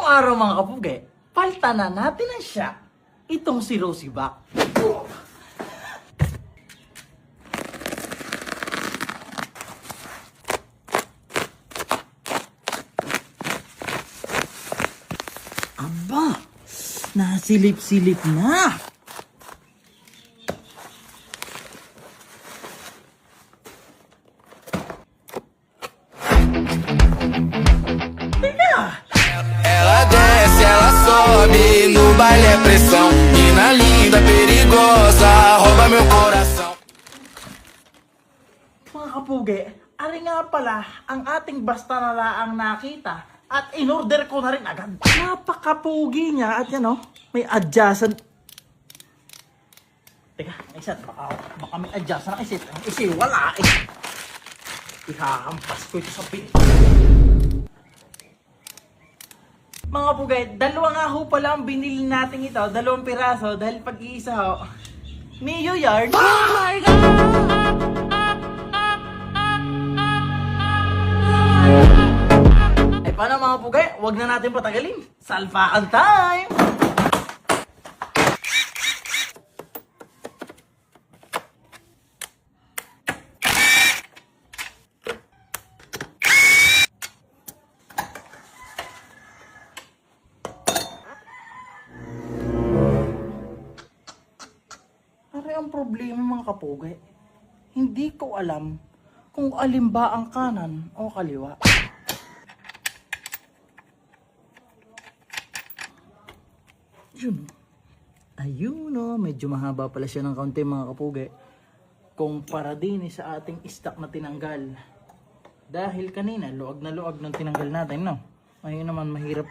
araw mga kapugi, palta na natin ang siya. Itong si Rosie Back. Aba, nasilip-silip na. Ela desce, ela sobe, no baile é pressão. Mina linda, perigosa, rouba meu coração. Mga kapugi, ari nga pala ang ating basta na laang nakita at in-order ko na rin agad. Napakapugi niya at yan may adjacent. Teka, isa, baka may adjacent ang isip. Ang isip, wala eh. Ihahampas ko ito sa pin. Mga pugay, dalawa nga ho pala ang binili natin ito, 2 piraso dahil pag-iisa ho. Mio Yard. Oh my God! Ay paano mga pugay, huwag na natin patagalin. Salpakan time! Ang problema mga kapugay, hindi ko alam kung alin ba ang kanan o kaliwa. Yun. Ayun medyo mahaba pala siya ng kaunti mga kapugay. Kumpara din sa ating stock na tinanggal. Dahil kanina, luag na luag ng tinanggal natin, no? Ayun naman mahirap.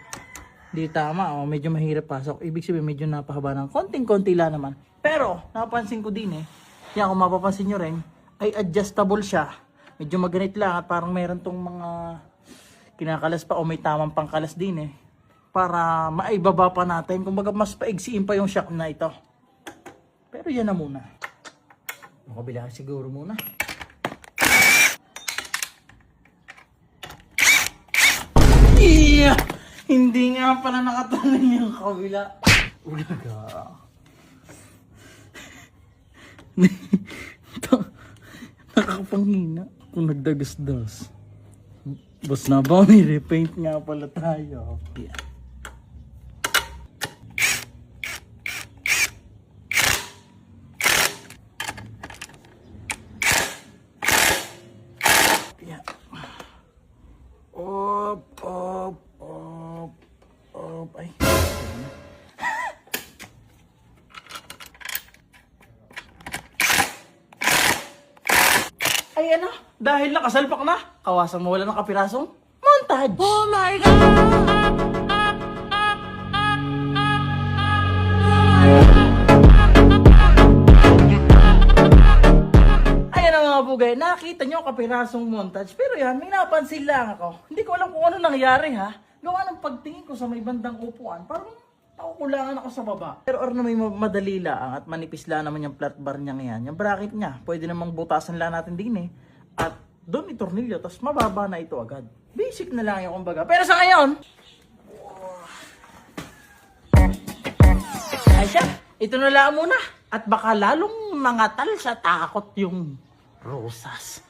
Di tama, medyo mahirap pasok. Ibig sabihin medyo napahaba ng konting-konti lang naman. Pero, napansin ko din yan kung mapapansin nyo rin, ay adjustable siya. Medyo maganit lang at parang meron tong mga kinakalas pa o may tamang pangkalas din para maibaba pa natin. Kumbaga mas paigsiin pa yung shock na ito. Pero yan na muna. Makabila siguro muna. Yeah! Hindi nga pala nakatanan yung kabila. Ulaga. Nakakapanghina kung nagdagas-das. Bas na ba? May repaint nga pala tayo. Yeah. Yeah. Op. Ay. Ay dahil nakasalpak na, kawasan mo wala ng kapirasong montage. Oh my God! Ayan na mga bugay, nakita nyo kapirasong montage, pero yan, may napansin lang ako. Hindi ko alam kung ano nangyari Gawa ng pagtingin ko sa may bandang upuan, parang nakukulangan ako sa baba. Pero may madali lang at manipis lang naman yung flat bar niya ngayon. Yung bracket niya, pwede namang butasan lang natin din At doon itornilyo, tapos mababa na ito agad. Basic na lang yung kumbaga. Pero sa ngayon, ay siya, ito na lang muna. At baka lalong nangatal sa takot yung rosas.